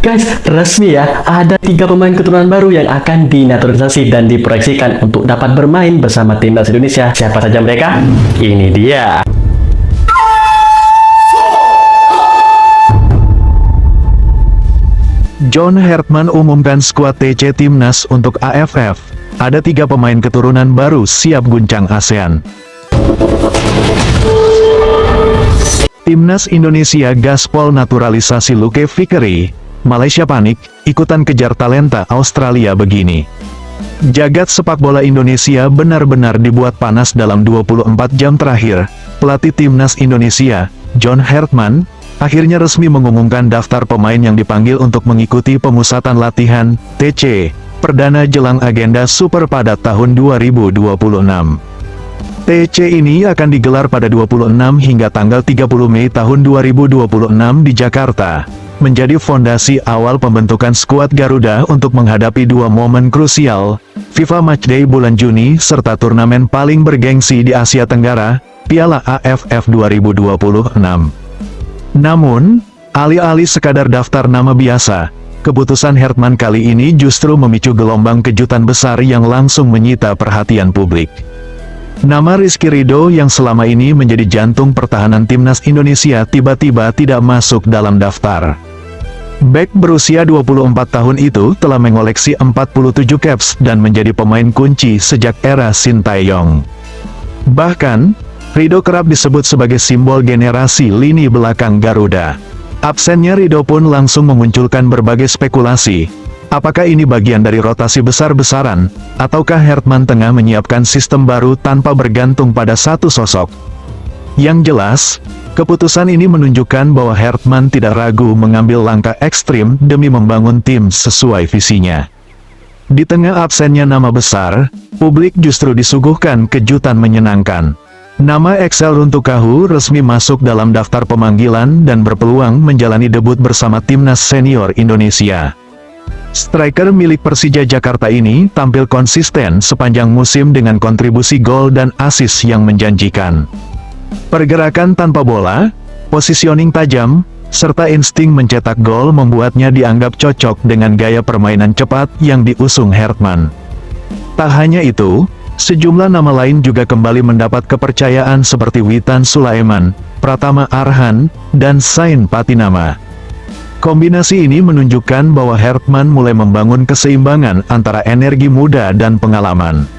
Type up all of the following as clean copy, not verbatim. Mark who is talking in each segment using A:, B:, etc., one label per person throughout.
A: Guys, resmi ya, ada 3 pemain keturunan baru yang akan dinaturalisasi dan diproyeksikan untuk dapat bermain bersama timnas Indonesia. Siapa saja mereka? Ini dia.
B: John Hartman umumkan skuad TC Timnas untuk AFF. Ada 3 pemain keturunan baru siap guncang ASEAN. Timnas Indonesia gaspol naturalisasi Luke Vickery. Malaysia panik, ikutan kejar talenta Australia begini. Jagat sepak bola Indonesia benar-benar dibuat panas dalam 24 jam terakhir. Pelatih Timnas Indonesia, John Hartman, akhirnya resmi mengumumkan daftar pemain yang dipanggil untuk mengikuti pemusatan latihan, TC, perdana jelang agenda super padat tahun 2026. TC ini akan digelar pada 26 hingga tanggal 30 Mei tahun 2026 di Jakarta, menjadi fondasi awal pembentukan skuad Garuda untuk menghadapi 2 momen krusial, FIFA Matchday bulan Juni serta turnamen paling bergengsi di Asia Tenggara, Piala AFF 2026. Namun, alih-alih sekadar daftar nama biasa, keputusan Hartman kali ini justru memicu gelombang kejutan besar yang langsung menyita perhatian publik. Nama Rizky Ridho yang selama ini menjadi jantung pertahanan Timnas Indonesia tiba-tiba tidak masuk dalam daftar. Bek berusia 24 tahun itu telah mengoleksi 47 caps dan menjadi pemain kunci sejak era Sintayong. Bahkan, Ridho kerap disebut sebagai simbol generasi lini belakang Garuda. Absennya Ridho pun langsung memunculkan berbagai spekulasi. Apakah ini bagian dari rotasi besar-besaran, ataukah Hartman tengah menyiapkan sistem baru tanpa bergantung pada satu sosok? Yang jelas, keputusan ini menunjukkan bahwa Hartman tidak ragu mengambil langkah ekstrim demi membangun tim sesuai visinya. Di tengah absennya nama besar, publik justru disuguhkan kejutan menyenangkan. Nama Excel Runtukahu resmi masuk dalam daftar pemanggilan dan berpeluang menjalani debut bersama Timnas Senior Indonesia. Striker milik Persija Jakarta ini tampil konsisten sepanjang musim dengan kontribusi gol dan assist yang menjanjikan. Pergerakan tanpa bola, positioning tajam, serta insting mencetak gol membuatnya dianggap cocok dengan gaya permainan cepat yang diusung Hartman. Tak hanya itu, sejumlah nama lain juga kembali mendapat kepercayaan seperti Witan Sulaiman, Pratama Arhan, dan Sain Patinama. Kombinasi ini menunjukkan bahwa Hartman mulai membangun keseimbangan antara energi muda dan pengalaman.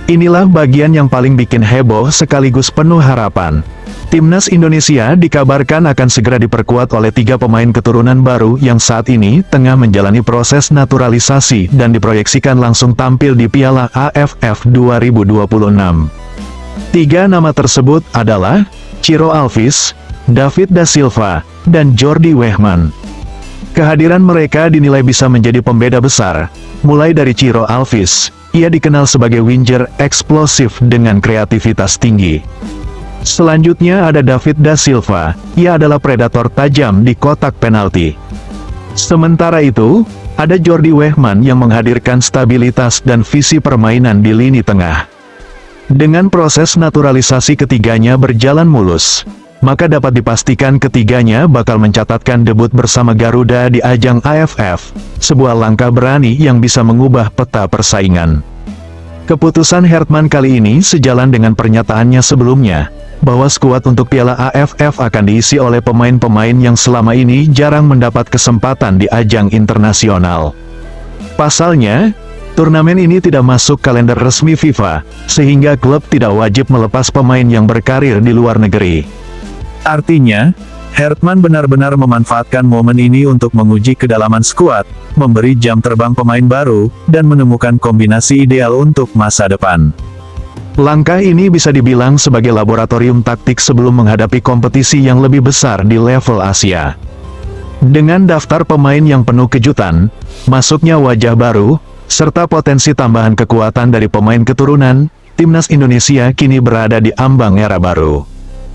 B: Inilah bagian yang paling bikin heboh sekaligus penuh harapan. Timnas Indonesia dikabarkan akan segera diperkuat oleh 3 pemain keturunan baru yang saat ini tengah menjalani proses naturalisasi dan diproyeksikan langsung tampil di Piala AFF 2026. 3 nama tersebut adalah Ciro Alves, David da Silva, dan Jordi Weghman. Kehadiran mereka dinilai bisa menjadi pembeda besar, mulai dari Ciro Alves. Ia dikenal sebagai winger eksplosif dengan kreativitas tinggi. Selanjutnya ada David da Silva, ia adalah predator tajam di kotak penalti. Sementara itu, ada Jordi Weghman yang menghadirkan stabilitas dan visi permainan di lini tengah. Dengan proses naturalisasi ketiganya berjalan mulus, maka dapat dipastikan ketiganya bakal mencatatkan debut bersama Garuda di ajang AFF, sebuah langkah berani yang bisa mengubah peta persaingan. Keputusan Hartman kali ini sejalan dengan pernyataannya sebelumnya, bahwa skuad untuk Piala AFF akan diisi oleh pemain-pemain yang selama ini jarang mendapat kesempatan di ajang internasional. Pasalnya, turnamen ini tidak masuk kalender resmi FIFA, sehingga klub tidak wajib melepas pemain yang berkarir di luar negeri. Artinya, Hartman benar-benar memanfaatkan momen ini untuk menguji kedalaman skuad, memberi jam terbang pemain baru, dan menemukan kombinasi ideal untuk masa depan. Langkah ini bisa dibilang sebagai laboratorium taktik sebelum menghadapi kompetisi yang lebih besar di level Asia. Dengan daftar pemain yang penuh kejutan, masuknya wajah baru, serta potensi tambahan kekuatan dari pemain keturunan, Timnas Indonesia kini berada di ambang era baru.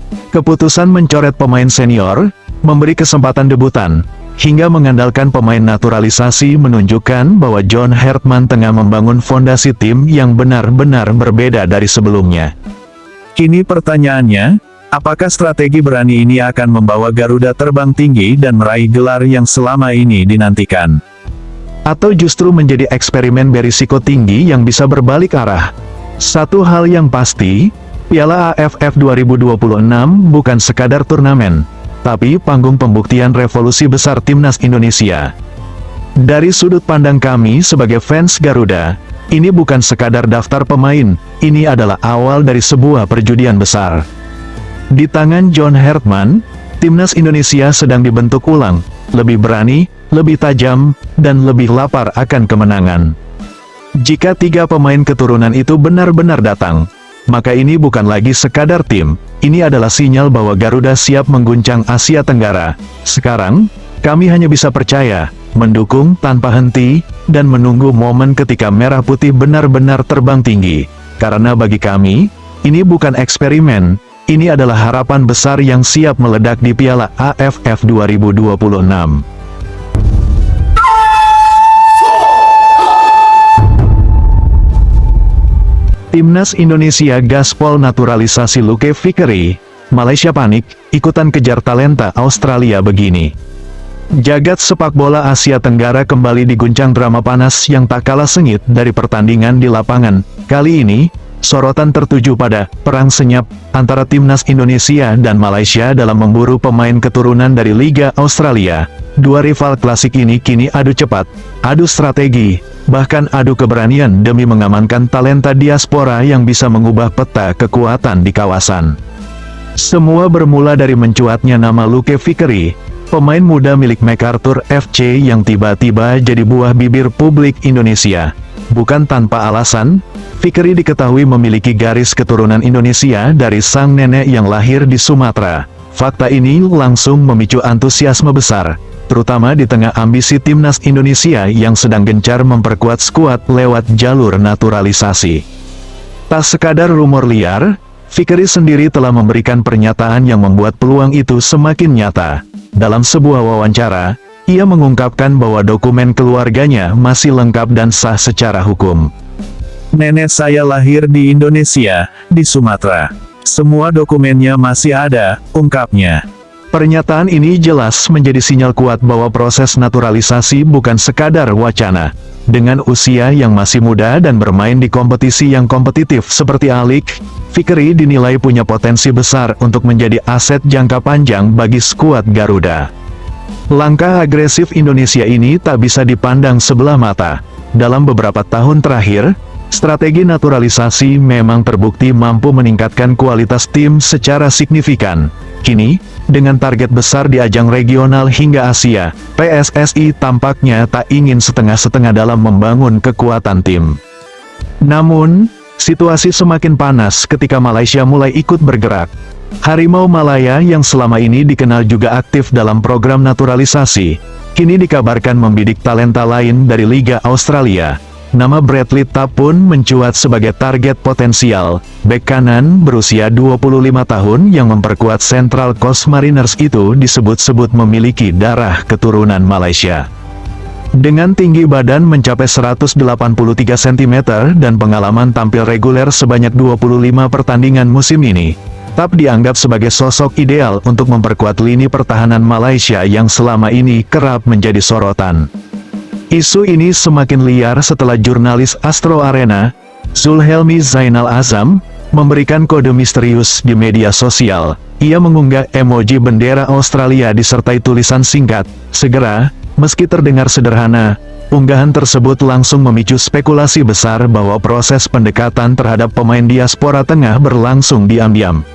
B: Keputusan mencoret pemain senior, memberi kesempatan debutan, hingga mengandalkan pemain naturalisasi menunjukkan bahwa John Hartman tengah membangun fondasi tim yang benar-benar berbeda dari sebelumnya. Kini pertanyaannya, Apakah strategi berani ini akan membawa Garuda terbang tinggi dan meraih gelar yang selama ini dinantikan? Atau justru menjadi eksperimen berisiko tinggi yang bisa berbalik arah? Satu hal yang pasti, Piala AFF 2026 bukan sekadar turnamen, tapi panggung pembuktian revolusi besar Timnas Indonesia. Dari sudut pandang kami sebagai fans Garuda, ini bukan sekadar daftar pemain, ini adalah awal dari sebuah perjudian besar. Di tangan John Hartman, Timnas Indonesia sedang dibentuk ulang, lebih berani, lebih tajam, dan lebih lapar akan kemenangan. Jika 3 pemain keturunan itu benar-benar datang, maka ini bukan lagi sekadar tim, ini adalah sinyal bahwa Garuda siap mengguncang Asia Tenggara. Sekarang, kami hanya bisa percaya, mendukung tanpa henti, dan menunggu momen ketika Merah Putih benar-benar terbang tinggi. Karena bagi kami, ini bukan eksperimen, ini adalah harapan besar yang siap meledak di Piala AFF 2026. Timnas Indonesia gaspol naturalisasi Luke Vickery, Malaysia panik, ikutan kejar talenta Australia begini. Jagat sepak bola Asia Tenggara kembali diguncang drama panas yang tak kalah sengit dari pertandingan di lapangan. Kali ini, sorotan tertuju pada perang senyap antara Timnas Indonesia dan Malaysia dalam memburu pemain keturunan dari Liga Australia. Dua rival klasik ini kini adu cepat, adu strategi, bahkan adu keberanian demi mengamankan talenta diaspora yang bisa mengubah peta kekuatan di kawasan. Semua bermula dari mencuatnya nama Luke Vickery, pemain muda milik MacArthur FC yang tiba-tiba jadi buah bibir publik Indonesia. Bukan tanpa alasan, Vickery diketahui memiliki garis keturunan Indonesia dari sang nenek yang lahir di Sumatera. Fakta ini langsung memicu antusiasme besar, terutama di tengah ambisi Timnas Indonesia yang sedang gencar memperkuat skuad lewat jalur naturalisasi. Tak sekadar rumor liar, Vickery sendiri telah memberikan pernyataan yang membuat peluang itu semakin nyata. Dalam sebuah wawancara, ia mengungkapkan bahwa dokumen keluarganya masih lengkap dan sah secara hukum. Nenek saya lahir di Indonesia, di Sumatera. Semua dokumennya masih ada, ungkapnya. Pernyataan ini jelas menjadi sinyal kuat bahwa proses naturalisasi bukan sekadar wacana. Dengan usia yang masih muda dan bermain di kompetisi yang kompetitif seperti A-League, Vickery dinilai punya potensi besar untuk menjadi aset jangka panjang bagi skuad Garuda. Langkah agresif Indonesia ini tak bisa dipandang sebelah mata. Dalam beberapa tahun terakhir, strategi naturalisasi memang terbukti mampu meningkatkan kualitas tim secara signifikan. Kini, dengan target besar di ajang regional hingga Asia, PSSI tampaknya tak ingin setengah-setengah dalam membangun kekuatan tim. Namun, situasi semakin panas ketika Malaysia mulai ikut bergerak. Harimau Malaya yang selama ini dikenal juga aktif dalam program naturalisasi, kini dikabarkan membidik talenta lain dari Liga Australia. Nama Bradley Tapp pun mencuat sebagai target potensial. Bek kanan berusia 25 tahun yang memperkuat Central Coast Mariners itu disebut-sebut memiliki darah keturunan Malaysia. Dengan tinggi badan mencapai 183 cm dan pengalaman tampil reguler sebanyak 25 pertandingan musim ini, Tapp dianggap sebagai sosok ideal untuk memperkuat lini pertahanan Malaysia yang selama ini kerap menjadi sorotan. Isu ini semakin liar setelah jurnalis Astro Arena, Zulhelmi Zainal Azam, memberikan kode misterius di media sosial. Ia mengunggah emoji bendera Australia disertai tulisan singkat, "Segera." Meski terdengar sederhana, unggahan tersebut langsung memicu spekulasi besar bahwa proses pendekatan terhadap pemain diaspora tengah berlangsung diam-diam.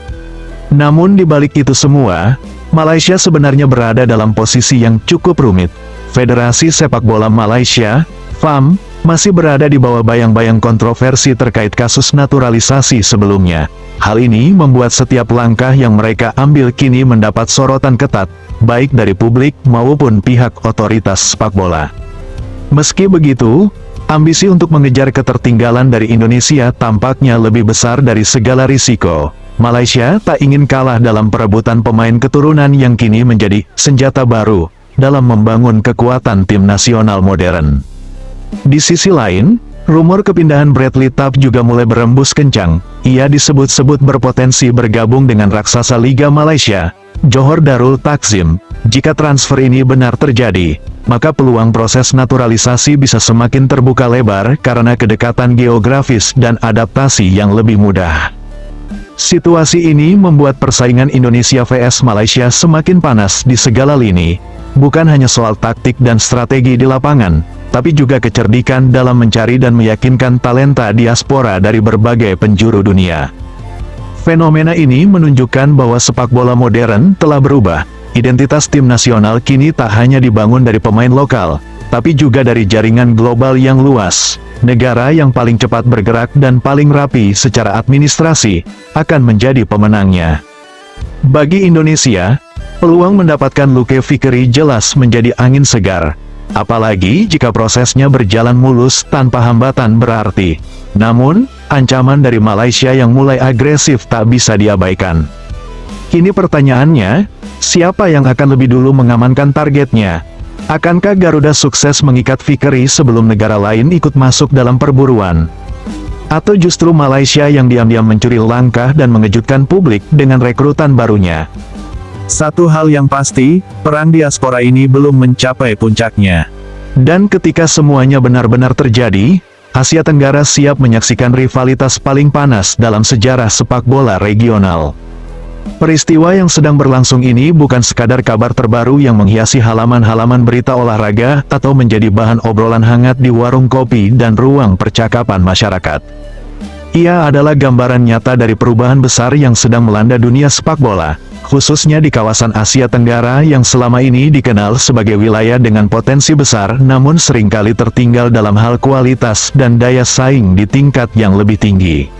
B: Namun di balik itu semua, Malaysia sebenarnya berada dalam posisi yang cukup rumit. Federasi Sepak Bola Malaysia, FAM, masih berada di bawah bayang-bayang kontroversi terkait kasus naturalisasi sebelumnya. Hal ini membuat setiap langkah yang mereka ambil kini mendapat sorotan ketat, baik dari publik maupun pihak otoritas sepak bola. Meski begitu, ambisi untuk mengejar ketertinggalan dari Indonesia tampaknya lebih besar dari segala risiko. Malaysia tak ingin kalah dalam perebutan pemain keturunan yang kini menjadi senjata baru dalam membangun kekuatan tim nasional modern. Di sisi lain, Rumor kepindahan Bradley Tapp juga mulai berembus kencang. Ia disebut-sebut berpotensi bergabung dengan raksasa Liga Malaysia, Johor Darul Takzim. Jika transfer ini benar terjadi, maka peluang proses naturalisasi bisa semakin terbuka lebar karena kedekatan geografis dan adaptasi yang lebih mudah. Situasi ini membuat persaingan Indonesia vs Malaysia semakin panas di segala lini. Bukan hanya soal taktik dan strategi di lapangan, tapi juga kecerdikan dalam mencari dan meyakinkan talenta diaspora dari berbagai penjuru dunia. Fenomena ini menunjukkan bahwa sepak bola modern telah berubah. Identitas tim nasional kini tak hanya dibangun dari pemain lokal, tapi juga dari jaringan global yang luas. Negara yang paling cepat bergerak dan paling rapi secara administrasi akan menjadi pemenangnya. Bagi Indonesia, peluang mendapatkan Luke Fikri jelas menjadi angin segar. Apalagi jika prosesnya berjalan mulus tanpa hambatan berarti. Namun, ancaman dari Malaysia yang mulai agresif tak bisa diabaikan. Kini pertanyaannya, siapa yang akan lebih dulu mengamankan targetnya? Akankah Garuda sukses mengikat Fikri sebelum negara lain ikut masuk dalam perburuan? Atau justru Malaysia yang diam-diam mencuri langkah dan mengejutkan publik dengan rekrutan barunya? Satu hal yang pasti, perang diaspora ini belum mencapai puncaknya. Dan ketika semuanya benar-benar terjadi, Asia Tenggara siap menyaksikan rivalitas paling panas dalam sejarah sepak bola regional. Peristiwa yang sedang berlangsung ini bukan sekadar kabar terbaru yang menghiasi halaman-halaman berita olahraga atau menjadi bahan obrolan hangat di warung kopi dan ruang percakapan masyarakat. Ia adalah gambaran nyata dari perubahan besar yang sedang melanda dunia sepak bola, khususnya di kawasan Asia Tenggara yang selama ini dikenal sebagai wilayah dengan potensi besar namun seringkali tertinggal dalam hal kualitas dan daya saing di tingkat yang lebih tinggi.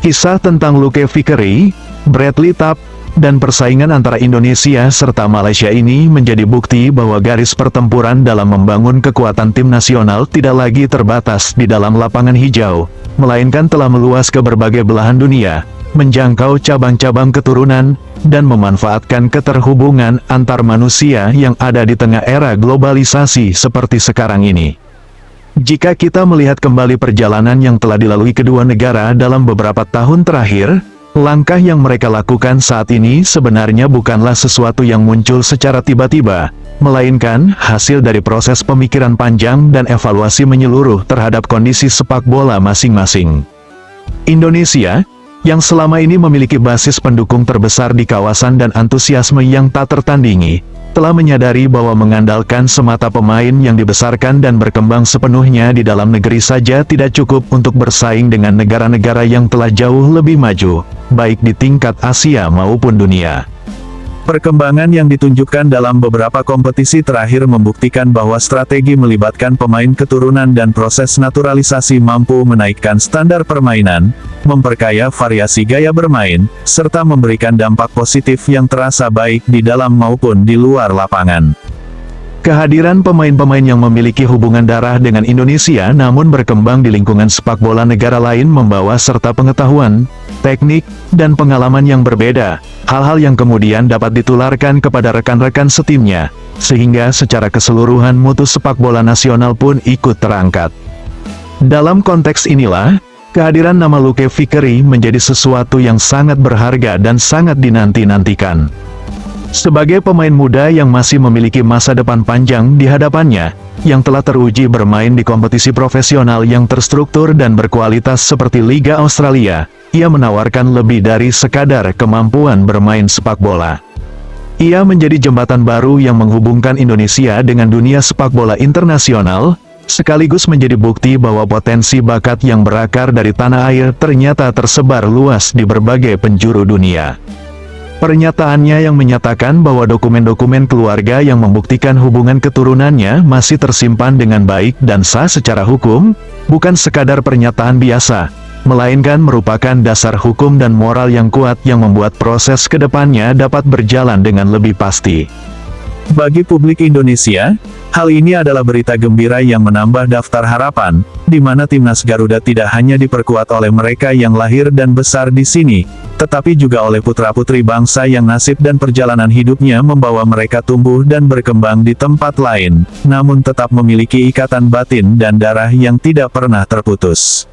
B: Kisah tentang Luke Fikri, Bradley Tapp, dan persaingan antara Indonesia serta Malaysia ini menjadi bukti bahwa garis pertempuran dalam membangun kekuatan tim nasional tidak lagi terbatas di dalam lapangan hijau, melainkan telah meluas ke berbagai belahan dunia, menjangkau cabang-cabang keturunan, dan memanfaatkan keterhubungan antar manusia yang ada di tengah era globalisasi seperti sekarang ini. Jika kita melihat kembali perjalanan yang telah dilalui kedua negara dalam beberapa tahun terakhir, langkah yang mereka lakukan saat ini sebenarnya bukanlah sesuatu yang muncul secara tiba-tiba, melainkan hasil dari proses pemikiran panjang dan evaluasi menyeluruh terhadap kondisi sepak bola masing-masing. Indonesia, yang selama ini memiliki basis pendukung terbesar di kawasan dan antusiasme yang tak tertandingi, telah menyadari bahwa mengandalkan semata pemain yang dibesarkan dan berkembang sepenuhnya di dalam negeri saja tidak cukup untuk bersaing dengan negara-negara yang telah jauh lebih maju, baik di tingkat Asia maupun dunia. Perkembangan yang ditunjukkan dalam beberapa kompetisi terakhir membuktikan bahwa strategi melibatkan pemain keturunan dan proses naturalisasi mampu menaikkan standar permainan, memperkaya variasi gaya bermain, serta memberikan dampak positif yang terasa baik di dalam maupun di luar lapangan. Kehadiran pemain-pemain yang memiliki hubungan darah dengan Indonesia namun berkembang di lingkungan sepak bola negara lain membawa serta pengetahuan, teknik, dan pengalaman yang berbeda, hal-hal yang kemudian dapat ditularkan kepada rekan-rekan setimnya, sehingga secara keseluruhan mutu sepak bola nasional pun ikut terangkat. Dalam konteks inilah, kehadiran nama Luke Fikri menjadi sesuatu yang sangat berharga dan sangat dinanti-nantikan. Sebagai pemain muda yang masih memiliki masa depan panjang di hadapannya, yang telah teruji bermain di kompetisi profesional yang terstruktur dan berkualitas seperti Liga Australia, ia menawarkan lebih dari sekadar kemampuan bermain sepak bola. Ia menjadi jembatan baru yang menghubungkan Indonesia dengan dunia sepak bola internasional, sekaligus menjadi bukti bahwa potensi bakat yang berakar dari tanah air ternyata tersebar luas di berbagai penjuru dunia. Pernyataannya yang menyatakan bahwa dokumen-dokumen keluarga yang membuktikan hubungan keturunannya masih tersimpan dengan baik dan sah secara hukum, bukan sekadar pernyataan biasa, melainkan merupakan dasar hukum dan moral yang kuat yang membuat proses ke depannya dapat berjalan dengan lebih pasti. Bagi publik Indonesia, hal ini adalah berita gembira yang menambah daftar harapan, di mana timnas Garuda tidak hanya diperkuat oleh mereka yang lahir dan besar di sini, tetapi juga oleh putra-putri bangsa yang nasib dan perjalanan hidupnya membawa mereka tumbuh dan berkembang di tempat lain, namun tetap memiliki ikatan batin dan darah yang tidak pernah terputus.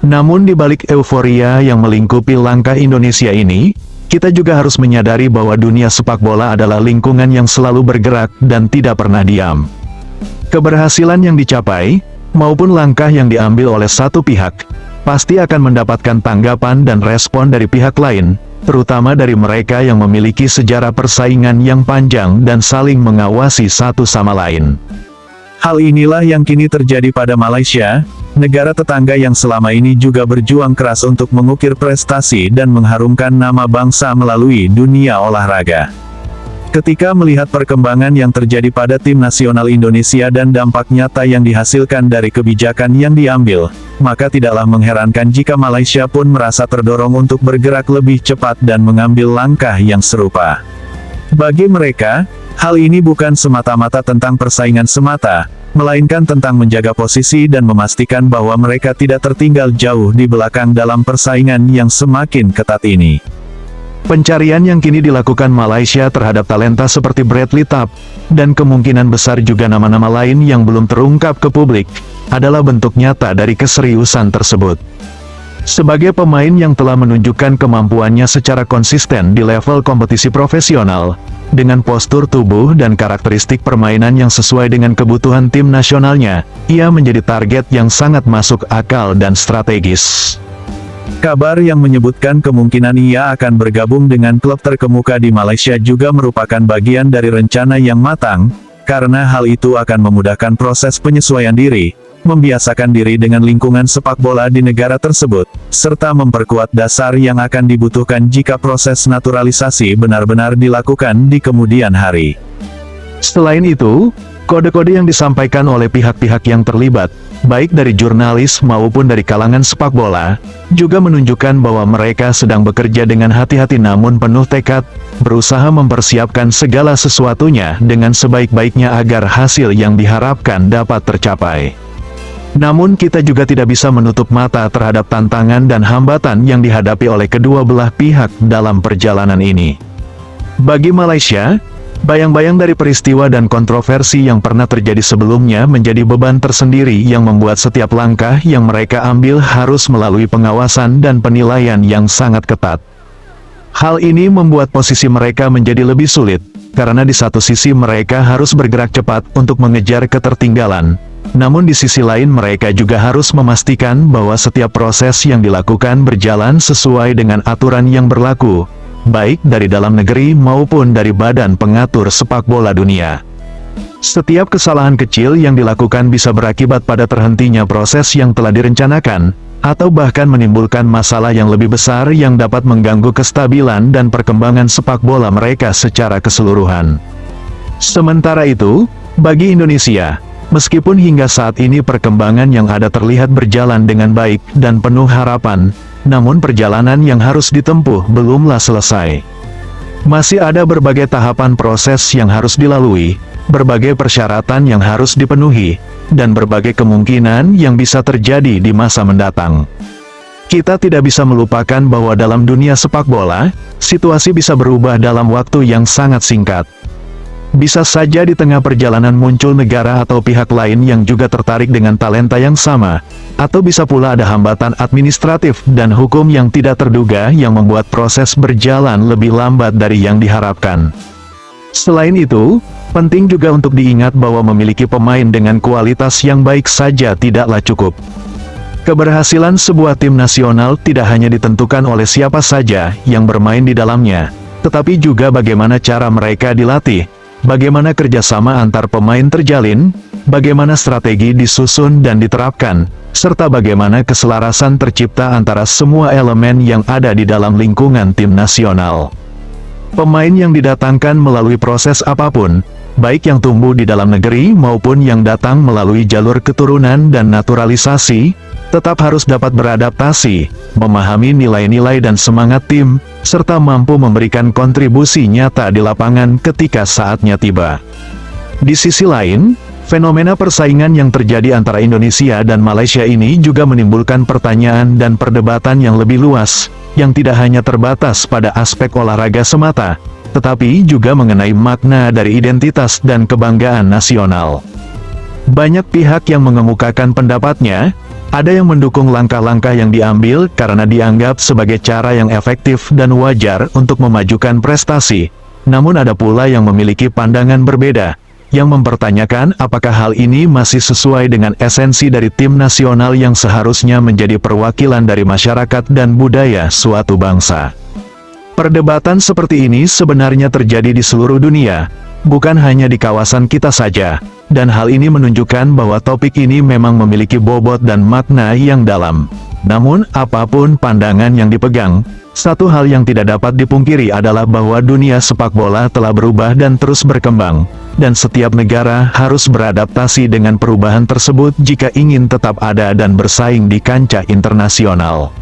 B: Namun di balik euforia yang melingkupi langkah Indonesia ini, kita juga harus menyadari bahwa dunia sepak bola adalah lingkungan yang selalu bergerak dan tidak pernah diam. Keberhasilan yang dicapai, maupun langkah yang diambil oleh satu pihak, pasti akan mendapatkan tanggapan dan respon dari pihak lain, terutama dari mereka yang memiliki sejarah persaingan yang panjang dan saling mengawasi satu sama lain. Hal inilah yang kini terjadi pada Malaysia, negara tetangga yang selama ini juga berjuang keras untuk mengukir prestasi dan mengharumkan nama bangsa melalui dunia olahraga. Ketika melihat perkembangan yang terjadi pada tim nasional Indonesia dan dampak nyata yang dihasilkan dari kebijakan yang diambil, maka tidaklah mengherankan jika Malaysia pun merasa terdorong untuk bergerak lebih cepat dan mengambil langkah yang serupa. Bagi mereka, hal ini bukan semata-mata tentang persaingan semata, melainkan tentang menjaga posisi dan memastikan bahwa mereka tidak tertinggal jauh di belakang dalam persaingan yang semakin ketat ini. Pencarian yang kini dilakukan Malaysia terhadap talenta seperti Bradley Tapp, dan kemungkinan besar juga nama-nama lain yang belum terungkap ke publik, adalah bentuk nyata dari keseriusan tersebut. Sebagai pemain yang telah menunjukkan kemampuannya secara konsisten di level kompetisi profesional, dengan postur tubuh dan karakteristik permainan yang sesuai dengan kebutuhan tim nasionalnya, ia menjadi target yang sangat masuk akal dan strategis. Kabar yang menyebutkan kemungkinan ia akan bergabung dengan klub terkemuka di Malaysia juga merupakan bagian dari rencana yang matang, karena hal itu akan memudahkan proses penyesuaian diri, membiasakan diri dengan lingkungan sepak bola di negara tersebut, serta memperkuat dasar yang akan dibutuhkan jika proses naturalisasi benar-benar dilakukan di kemudian hari. Selain itu, kode-kode yang disampaikan oleh pihak-pihak yang terlibat, baik dari jurnalis maupun dari kalangan sepak bola, juga menunjukkan bahwa mereka sedang bekerja dengan hati-hati namun penuh tekad, berusaha mempersiapkan segala sesuatunya dengan sebaik-baiknya agar hasil yang diharapkan dapat tercapai. Namun kita juga tidak bisa menutup mata terhadap tantangan dan hambatan yang dihadapi oleh kedua belah pihak dalam perjalanan ini. Bagi Malaysia, bayang-bayang dari peristiwa dan kontroversi yang pernah terjadi sebelumnya menjadi beban tersendiri yang membuat setiap langkah yang mereka ambil harus melalui pengawasan dan penilaian yang sangat ketat. Hal ini membuat posisi mereka menjadi lebih sulit, karena di satu sisi mereka harus bergerak cepat untuk mengejar ketertinggalan. Namun di sisi lain mereka juga harus memastikan bahwa setiap proses yang dilakukan berjalan sesuai dengan aturan yang berlaku, baik dari dalam negeri maupun dari badan pengatur sepak bola dunia. Setiap kesalahan kecil yang dilakukan bisa berakibat pada terhentinya proses yang telah direncanakan, atau bahkan menimbulkan masalah yang lebih besar yang dapat mengganggu kestabilan dan perkembangan sepak bola mereka secara keseluruhan. Sementara itu, bagi Indonesia, meskipun hingga saat ini perkembangan yang ada terlihat berjalan dengan baik dan penuh harapan, namun perjalanan yang harus ditempuh belumlah selesai. Masih ada berbagai tahapan proses yang harus dilalui, berbagai persyaratan yang harus dipenuhi, dan berbagai kemungkinan yang bisa terjadi di masa mendatang. Kita tidak bisa melupakan bahwa dalam dunia sepak bola, situasi bisa berubah dalam waktu yang sangat singkat. Bisa saja di tengah perjalanan muncul negara atau pihak lain yang juga tertarik dengan talenta yang sama, atau bisa pula ada hambatan administratif dan hukum yang tidak terduga yang membuat proses berjalan lebih lambat dari yang diharapkan. Selain itu, penting juga untuk diingat bahwa memiliki pemain dengan kualitas yang baik saja tidaklah cukup. Keberhasilan sebuah tim nasional tidak hanya ditentukan oleh siapa saja yang bermain di dalamnya, tetapi juga bagaimana cara mereka dilatih, bagaimana kerjasama antar pemain terjalin, bagaimana strategi disusun dan diterapkan, serta bagaimana keselarasan tercipta antara semua elemen yang ada di dalam lingkungan tim nasional. Pemain yang didatangkan melalui proses apapun, baik yang tumbuh di dalam negeri maupun yang datang melalui jalur keturunan dan naturalisasi, tetap harus dapat beradaptasi, memahami nilai-nilai dan semangat tim, serta mampu memberikan kontribusi nyata di lapangan ketika saatnya tiba. Di sisi lain, fenomena persaingan yang terjadi antara Indonesia dan Malaysia ini juga menimbulkan pertanyaan dan perdebatan yang lebih luas, yang tidak hanya terbatas pada aspek olahraga semata, tetapi juga mengenai makna dari identitas dan kebanggaan nasional. Banyak pihak yang mengemukakan pendapatnya, ada yang mendukung langkah-langkah yang diambil karena dianggap sebagai cara yang efektif dan wajar untuk memajukan prestasi, namun ada pula yang memiliki pandangan berbeda, yang mempertanyakan apakah hal ini masih sesuai dengan esensi dari tim nasional yang seharusnya menjadi perwakilan dari masyarakat dan budaya suatu bangsa. Perdebatan seperti ini sebenarnya terjadi di seluruh dunia, bukan hanya di kawasan kita saja, dan hal ini menunjukkan bahwa topik ini memang memiliki bobot dan makna yang dalam. Namun, apapun pandangan yang dipegang, satu hal yang tidak dapat dipungkiri adalah bahwa dunia sepak bola telah berubah dan terus berkembang, dan setiap negara harus beradaptasi dengan perubahan tersebut jika ingin tetap ada dan bersaing di kancah internasional.